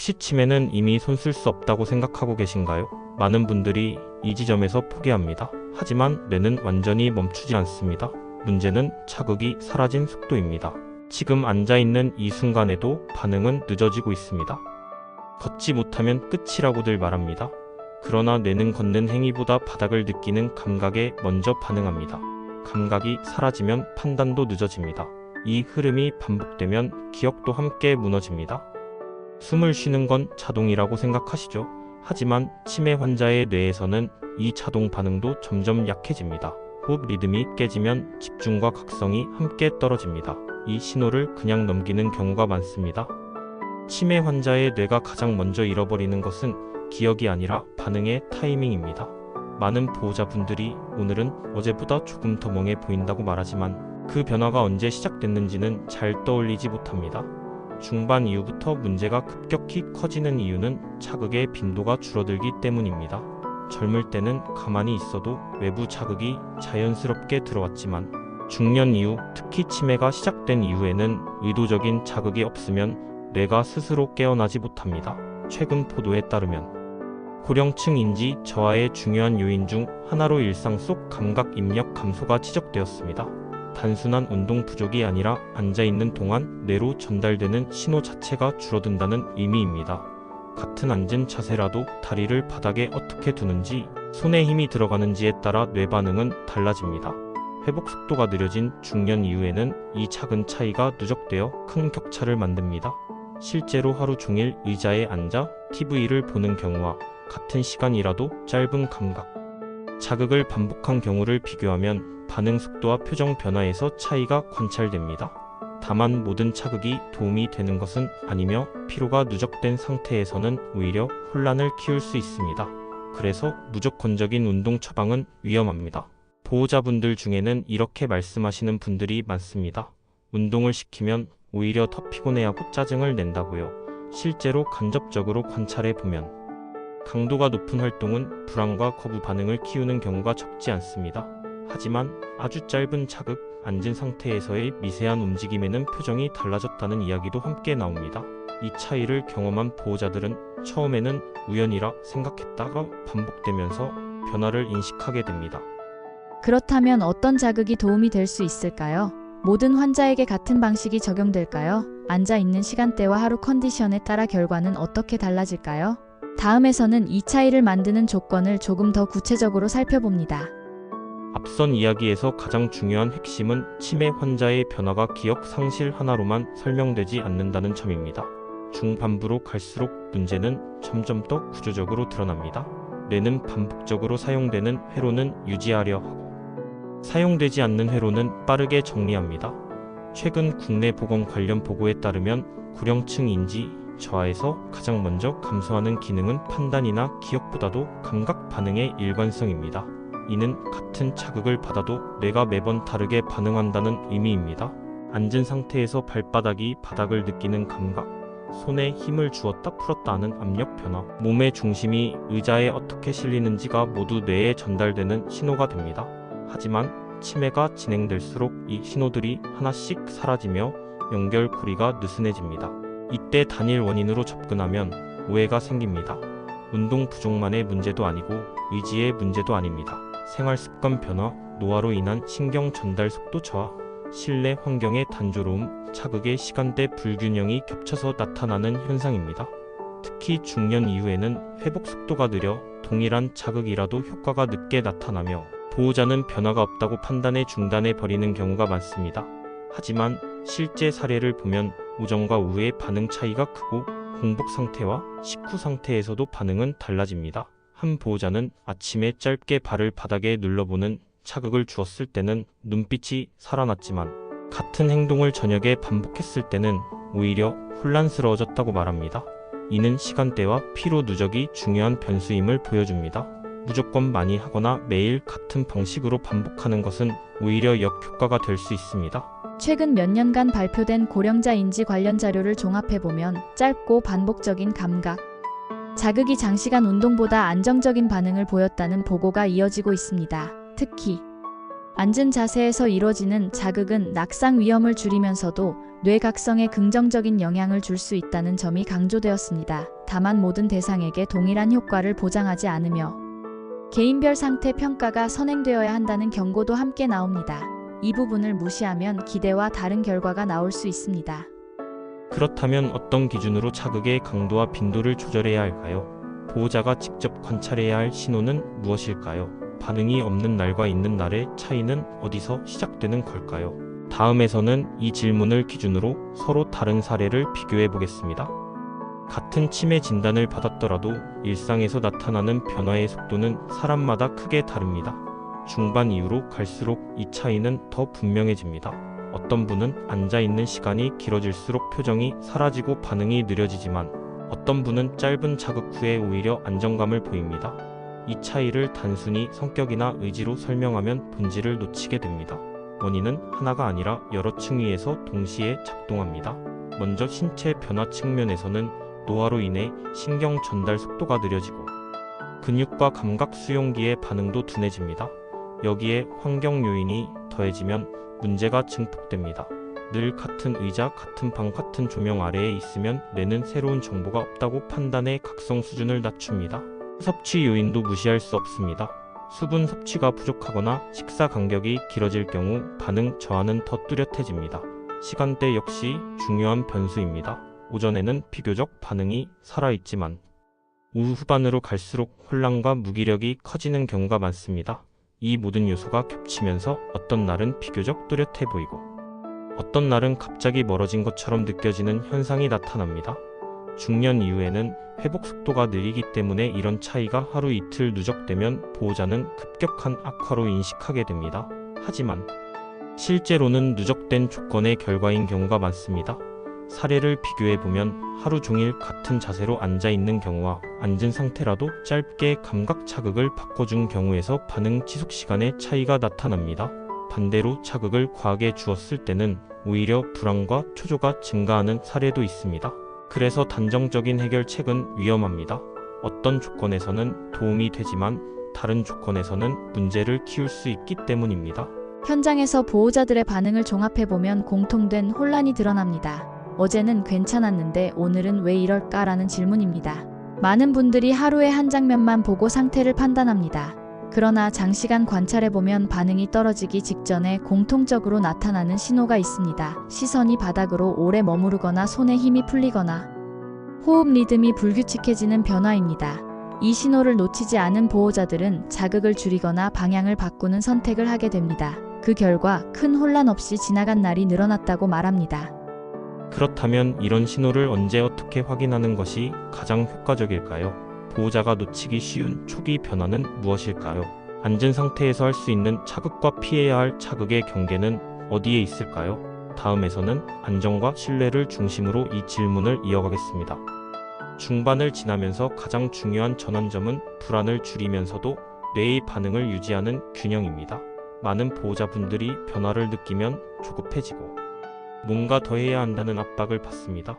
혹시 치매는 이미 손쓸 수 없다고 생각하고 계신가요? 많은 분들이 이 지점에서 포기합니다. 하지만 뇌는 완전히 멈추지 않습니다. 문제는 자극이 사라진 속도입니다. 지금 앉아있는 이 순간에도 반응은 늦어지고 있습니다. 걷지 못하면 끝이라고들 말합니다. 그러나 뇌는 걷는 행위보다 바닥을 느끼는 감각에 먼저 반응합니다. 감각이 사라지면 판단도 늦어집니다. 이 흐름이 반복되면 기억도 함께 무너집니다. 숨을 쉬는 건 자동이라고 생각하시죠? 하지만 치매 환자의 뇌에서는 이 자동 반응도 점점 약해집니다. 호흡 리듬이 깨지면 집중과 각성이 함께 떨어집니다. 이 신호를 그냥 넘기는 경우가 많습니다. 치매 환자의 뇌가 가장 먼저 잃어버리는 것은 기억이 아니라 반응의 타이밍입니다. 많은 보호자분들이 오늘은 어제보다 조금 더 멍해 보인다고 말하지만 그 변화가 언제 시작됐는지는 잘 떠올리지 못합니다. 중반 이후부터 문제가 급격히 커지는 이유는 자극의 빈도가 줄어들기 때문입니다. 젊을 때는 가만히 있어도 외부 자극이 자연스럽게 들어왔지만 중년 이후, 특히 치매가 시작된 이후에는 의도적인 자극이 없으면 뇌가 스스로 깨어나지 못합니다. 최근 보도에 따르면 고령층 인지 저하의 중요한 요인 중 하나로 일상 속 감각 입력 감소가 지적되었습니다. 단순한 운동 부족이 아니라 앉아있는 동안 뇌로 전달되는 신호 자체가 줄어든다는 의미입니다. 같은 앉은 자세라도 다리를 바닥에 어떻게 두는지, 손에 힘이 들어가는지에 따라 뇌 반응은 달라집니다. 회복 속도가 느려진 중년 이후에는 이 작은 차이가 누적되어 큰 격차를 만듭니다. 실제로 하루 종일 의자에 앉아 TV를 보는 경우와 같은 시간이라도 짧은 감각, 자극을 반복한 경우를 비교하면 반응 속도와 표정 변화에서 차이가 관찰됩니다. 다만 모든 자극이 도움이 되는 것은 아니며 피로가 누적된 상태에서는 오히려 혼란을 키울 수 있습니다. 그래서 무조건적인 운동 처방은 위험합니다. 보호자분들 중에는 이렇게 말씀하시는 분들이 많습니다. 운동을 시키면 오히려 더 피곤해하고 짜증을 낸다고요. 실제로 간접적으로 관찰해보면 강도가 높은 활동은 불안과 거부 반응을 키우는 경우가 적지 않습니다. 하지만 아주 짧은 자극, 앉은 상태에서의 미세한 움직임에는 표정이 달라졌다는 이야기도 함께 나옵니다. 이 차이를 경험한 보호자들은 처음에는 우연이라 생각했다가 반복되면서 변화를 인식하게 됩니다. 그렇다면 어떤 자극이 도움이 될 수 있을까요? 모든 환자에게 같은 방식이 적용될까요? 앉아 있는 시간대와 하루 컨디션에 따라 결과는 어떻게 달라질까요? 다음에서는 이 차이를 만드는 조건을 조금 더 구체적으로 살펴봅니다. 앞선 이야기에서 가장 중요한 핵심은 치매 환자의 변화가 기억 상실 하나로만 설명되지 않는다는 점입니다. 중반부로 갈수록 문제는 점점 더 구조적으로 드러납니다. 뇌는 반복적으로 사용되는 회로는 유지하려 하고 사용되지 않는 회로는 빠르게 정리합니다. 최근 국내 보건 관련 보고에 따르면 고령층 인지 저하에서 가장 먼저 감소하는 기능은 판단이나 기억보다도 감각 반응의 일관성입니다. 이는 같은 자극을 받아도 뇌가 매번 다르게 반응한다는 의미입니다. 앉은 상태에서 발바닥이 바닥을 느끼는 감각, 손에 힘을 주었다 풀었다 하는 압력 변화, 몸의 중심이 의자에 어떻게 실리는지가 모두 뇌에 전달되는 신호가 됩니다. 하지만 치매가 진행될수록 이 신호들이 하나씩 사라지며 연결고리가 느슨해집니다. 이때 단일 원인으로 접근하면 오해가 생깁니다. 운동 부족만의 문제도 아니고 의지의 문제도 아닙니다. 생활습관 변화, 노화로 인한 신경 전달 속도 저하, 실내 환경의 단조로움, 자극의 시간대 불균형이 겹쳐서 나타나는 현상입니다. 특히 중년 이후에는 회복 속도가 느려 동일한 자극이라도 효과가 늦게 나타나며 보호자는 변화가 없다고 판단해 중단해 버리는 경우가 많습니다. 하지만 실제 사례를 보면 오전과 오후의 반응 차이가 크고 공복 상태와 식후 상태에서도 반응은 달라집니다. 한 보호자는 아침에 짧게 발을 바닥에 눌러보는 자극을 주었을 때는 눈빛이 살아났지만 같은 행동을 저녁에 반복했을 때는 오히려 혼란스러워졌다고 말합니다. 이는 시간대와 피로 누적이 중요한 변수임을 보여줍니다. 무조건 많이 하거나 매일 같은 방식으로 반복하는 것은 오히려 역효과가 될 수 있습니다. 최근 몇 년간 발표된 고령자 인지 관련 자료를 종합해보면 짧고 반복적인 감각, 자극이 장시간 운동보다 안정적인 반응을 보였다는 보고가 이어지고 있습니다. 특히 앉은 자세에서 이뤄지는 자극은 낙상 위험을 줄이면서도 뇌각성에 긍정적인 영향을 줄 수 있다는 점이 강조되었습니다. 다만 모든 대상에게 동일한 효과를 보장하지 않으며 개인별 상태 평가가 선행되어야 한다는 경고도 함께 나옵니다. 이 부분을 무시하면 기대와 다른 결과가 나올 수 있습니다. 그렇다면 어떤 기준으로 자극의 강도와 빈도를 조절해야 할까요? 보호자가 직접 관찰해야 할 신호는 무엇일까요? 반응이 없는 날과 있는 날의 차이는 어디서 시작되는 걸까요? 다음에서는 이 질문을 기준으로 서로 다른 사례를 비교해 보겠습니다. 같은 치매 진단을 받았더라도 일상에서 나타나는 변화의 속도는 사람마다 크게 다릅니다. 중반 이후로 갈수록 이 차이는 더 분명해집니다. 어떤 분은 앉아있는 시간이 길어질수록 표정이 사라지고 반응이 느려지지만 어떤 분은 짧은 자극 후에 오히려 안정감을 보입니다. 이 차이를 단순히 성격이나 의지로 설명하면 본질을 놓치게 됩니다. 원인은 하나가 아니라 여러 층위에서 동시에 작동합니다. 먼저 신체 변화 측면에서는 노화로 인해 신경 전달 속도가 느려지고 근육과 감각 수용기의 반응도 둔해집니다. 여기에 환경 요인이 더해지면 문제가 증폭됩니다. 늘 같은 의자, 같은 방, 같은 조명 아래에 있으면 뇌는 새로운 정보가 없다고 판단해 각성 수준을 낮춥니다. 섭취 요인도 무시할 수 없습니다. 수분 섭취가 부족하거나 식사 간격이 길어질 경우 반응 저하는 더 뚜렷해집니다. 시간대 역시 중요한 변수입니다. 오전에는 비교적 반응이 살아있지만 오후 후반으로 갈수록 혼란과 무기력이 커지는 경우가 많습니다. 이 모든 요소가 겹치면서 어떤 날은 비교적 뚜렷해 보이고 어떤 날은 갑자기 멀어진 것처럼 느껴지는 현상이 나타납니다. 중년 이후에는 회복 속도가 느리기 때문에 이런 차이가 하루 이틀 누적되면 보호자는 급격한 악화로 인식하게 됩니다. 하지만 실제로는 누적된 조건의 결과인 경우가 많습니다. 사례를 비교해보면 하루 종일 같은 자세로 앉아있는 경우와 앉은 상태라도 짧게 감각 자극을 바꿔준 경우에서 반응 지속 시간의 차이가 나타납니다. 반대로 자극을 과하게 주었을 때는 오히려 불안과 초조가 증가하는 사례도 있습니다. 그래서 단정적인 해결책은 위험합니다. 어떤 조건에서는 도움이 되지만 다른 조건에서는 문제를 키울 수 있기 때문입니다. 현장에서 보호자들의 반응을 종합해보면 공통된 혼란이 드러납니다. 어제는 괜찮았는데 오늘은 왜 이럴까라는 질문입니다. 많은 분들이 하루에 한 장면만 보고 상태를 판단합니다. 그러나 장시간 관찰해보면 반응이 떨어지기 직전에 공통적으로 나타나는 신호가 있습니다. 시선이 바닥으로 오래 머무르거나 손에 힘이 풀리거나 호흡 리듬이 불규칙해지는 변화입니다. 이 신호를 놓치지 않은 보호자들은 자극을 줄이거나 방향을 바꾸는 선택을 하게 됩니다. 그 결과 큰 혼란 없이 지나간 날이 늘어났다고 말합니다. 그렇다면 이런 신호를 언제 어떻게 확인하는 것이 가장 효과적일까요? 보호자가 놓치기 쉬운 초기 변화는 무엇일까요? 앉은 상태에서 할 수 있는 자극과 피해야 할 자극의 경계는 어디에 있을까요? 다음에서는 안정과 신뢰를 중심으로 이 질문을 이어가겠습니다. 중반을 지나면서 가장 중요한 전환점은 불안을 줄이면서도 뇌의 반응을 유지하는 균형입니다. 많은 보호자분들이 변화를 느끼면 조급해지고 뭔가 더 해야 한다는 압박을 받습니다.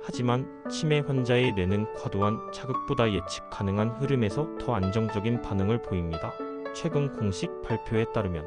하지만 치매 환자의 뇌는 과도한 자극보다 예측 가능한 흐름에서 더 안정적인 반응을 보입니다. 최근 공식 발표에 따르면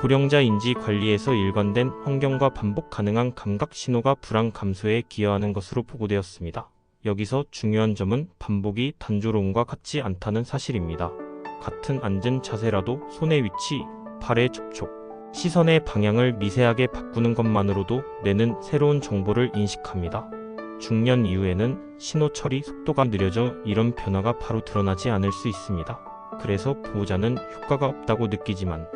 고령자 인지 관리에서 일관된 환경과 반복 가능한 감각 신호가 불안 감소에 기여하는 것으로 보고되었습니다. 여기서 중요한 점은 반복이 단조로움과 같지 않다는 사실입니다. 같은 앉은 자세라도 손의 위치, 발의 접촉, 시선의 방향을 미세하게 바꾸는 것만으로도 뇌는 새로운 정보를 인식합니다. 중년 이후에는 신호 처리 속도가 느려져 이런 변화가 바로 드러나지 않을 수 있습니다. 그래서 보호자는 효과가 없다고 느끼지만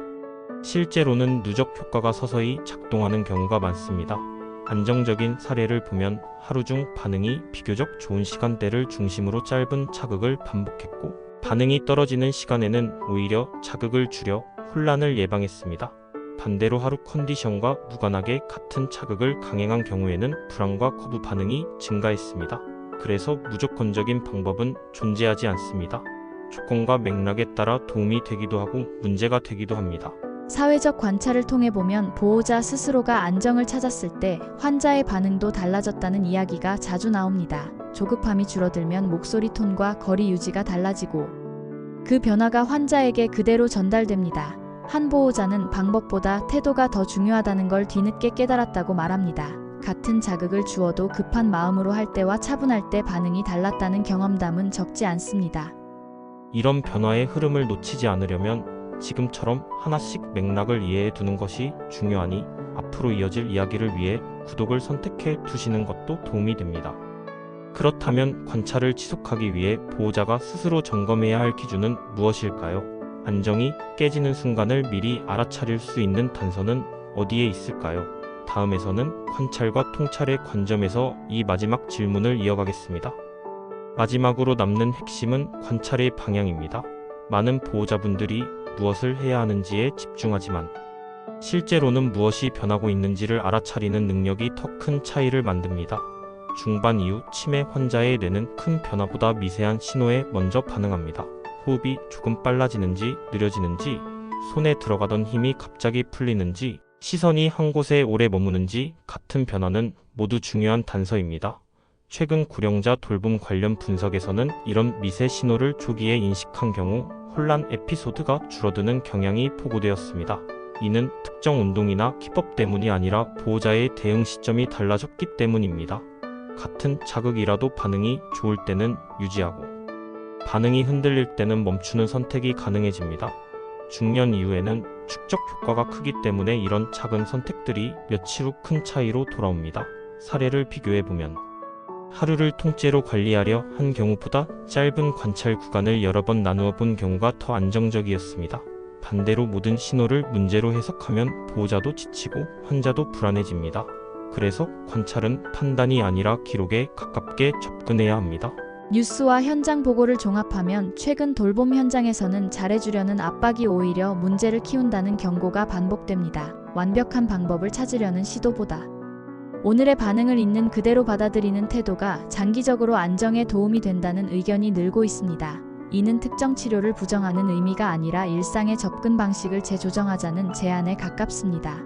실제로는 누적 효과가 서서히 작동하는 경우가 많습니다. 안정적인 사례를 보면 하루 중 반응이 비교적 좋은 시간대를 중심으로 짧은 자극을 반복했고 반응이 떨어지는 시간에는 오히려 자극을 줄여 혼란을 예방했습니다. 반대로 하루 컨디션과 무관하게 같은 자극을 강행한 경우에는 불안과 거부 반응이 증가했습니다. 그래서 무조건적인 방법은 존재하지 않습니다. 조건과 맥락에 따라 도움이 되기도 하고 문제가 되기도 합니다. 사회적 관찰을 통해 보면 보호자 스스로가 안정을 찾았을 때 환자의 반응도 달라졌다는 이야기가 자주 나옵니다. 조급함이 줄어들면 목소리 톤과 거리 유지가 달라지고 그 변화가 환자에게 그대로 전달됩니다. 한 보호자는 방법보다 태도가 더 중요하다는 걸 뒤늦게 깨달았다고 말합니다. 같은 자극을 주어도 급한 마음으로 할 때와 차분할 때 반응이 달랐다는 경험담은 적지 않습니다. 이런 변화의 흐름을 놓치지 않으려면 지금처럼 하나씩 맥락을 이해해 두는 것이 중요하니 앞으로 이어질 이야기를 위해 구독을 선택해 두시는 것도 도움이 됩니다. 그렇다면 관찰을 지속하기 위해 보호자가 스스로 점검해야 할 기준은 무엇일까요? 안정이 깨지는 순간을 미리 알아차릴 수 있는 단서는 어디에 있을까요? 다음에서는 관찰과 통찰의 관점에서 이 마지막 질문을 이어가겠습니다. 마지막으로 남는 핵심은 관찰의 방향입니다. 많은 보호자분들이 무엇을 해야 하는지에 집중하지만 실제로는 무엇이 변하고 있는지를 알아차리는 능력이 더 큰 차이를 만듭니다. 중반 이후 치매 환자의 뇌는 큰 변화보다 미세한 신호에 먼저 반응합니다. 호흡이 조금 빨라지는지 느려지는지, 손에 들어가던 힘이 갑자기 풀리는지, 시선이 한 곳에 오래 머무는지 같은 변화는 모두 중요한 단서입니다. 최근 고령자 돌봄 관련 분석에서는 이런 미세 신호를 조기에 인식한 경우 혼란 에피소드가 줄어드는 경향이 보고되었습니다. 이는 특정 운동이나 기법 때문이 아니라 보호자의 대응 시점이 달라졌기 때문입니다. 같은 자극이라도 반응이 좋을 때는 유지하고 반응이 흔들릴 때는 멈추는 선택이 가능해집니다. 중년 이후에는 축적 효과가 크기 때문에 이런 작은 선택들이 며칠 후 큰 차이로 돌아옵니다. 사례를 비교해보면 하루를 통째로 관리하려 한 경우보다 짧은 관찰 구간을 여러 번 나누어 본 경우가 더 안정적이었습니다. 반대로 모든 신호를 문제로 해석하면 보호자도 지치고 환자도 불안해집니다. 그래서 관찰은 판단이 아니라 기록에 가깝게 접근해야 합니다. 뉴스와 현장 보고를 종합하면 최근 돌봄 현장에서는 잘해주려는 압박이 오히려 문제를 키운다는 경고가 반복됩니다. 완벽한 방법을 찾으려는 시도보다 오늘의 반응을 있는 그대로 받아들이는 태도가 장기적으로 안정에 도움이 된다는 의견이 늘고 있습니다. 이는 특정 치료를 부정하는 의미가 아니라 일상의 접근 방식을 재조정하자는 제안에 가깝습니다.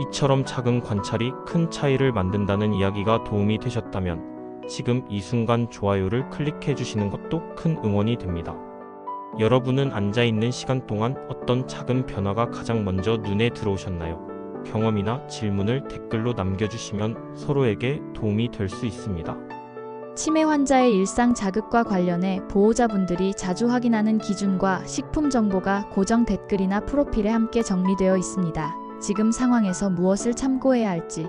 이처럼 작은 관찰이 큰 차이를 만든다는 이야기가 도움이 되셨다면 지금 이 순간 좋아요를 클릭해 주시는 것도 큰 응원이 됩니다. 여러분은 앉아있는 시간 동안 어떤 작은 변화가 가장 먼저 눈에 들어오셨나요? 경험이나 질문을 댓글로 남겨주시면 서로에게 도움이 될 수 있습니다. 치매 환자의 일상 자극과 관련해 보호자분들이 자주 확인하는 기준과 식품 정보가 고정 댓글이나 프로필에 함께 정리되어 있습니다. 지금 상황에서 무엇을 참고해야 할지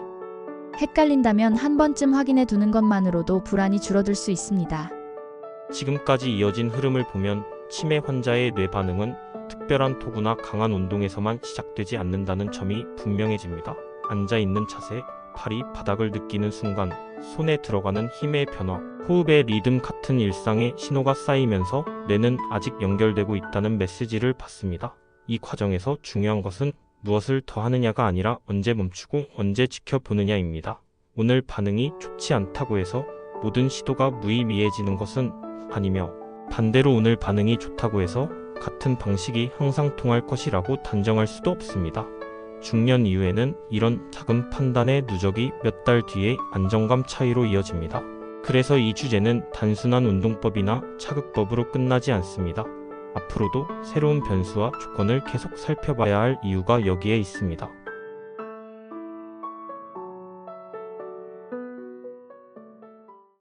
헷갈린다면 한 번쯤 확인해 두는 것만으로도 불안이 줄어들 수 있습니다. 지금까지 이어진 흐름을 보면 치매 환자의 뇌 반응은 특별한 도구나 강한 운동에서만 시작되지 않는다는 점이 분명해집니다. 앉아있는 자세, 팔이 바닥을 느끼는 순간, 손에 들어가는 힘의 변화, 호흡의 리듬 같은 일상의 신호가 쌓이면서 뇌는 아직 연결되고 있다는 메시지를 받습니다. 이 과정에서 중요한 것은 무엇을 더 하느냐가 아니라 언제 멈추고 언제 지켜보느냐입니다. 오늘 반응이 좋지 않다고 해서 모든 시도가 무의미해지는 것은 아니며 반대로 오늘 반응이 좋다고 해서 같은 방식이 항상 통할 것이라고 단정할 수도 없습니다. 중년 이후에는 이런 작은 판단의 누적이 몇 달 뒤에 안정감 차이로 이어집니다. 그래서 이 주제는 단순한 운동법이나 자극법으로 끝나지 않습니다. 앞으로도 새로운 변수와 조건을 계속 살펴봐야 할 이유가 여기에 있습니다.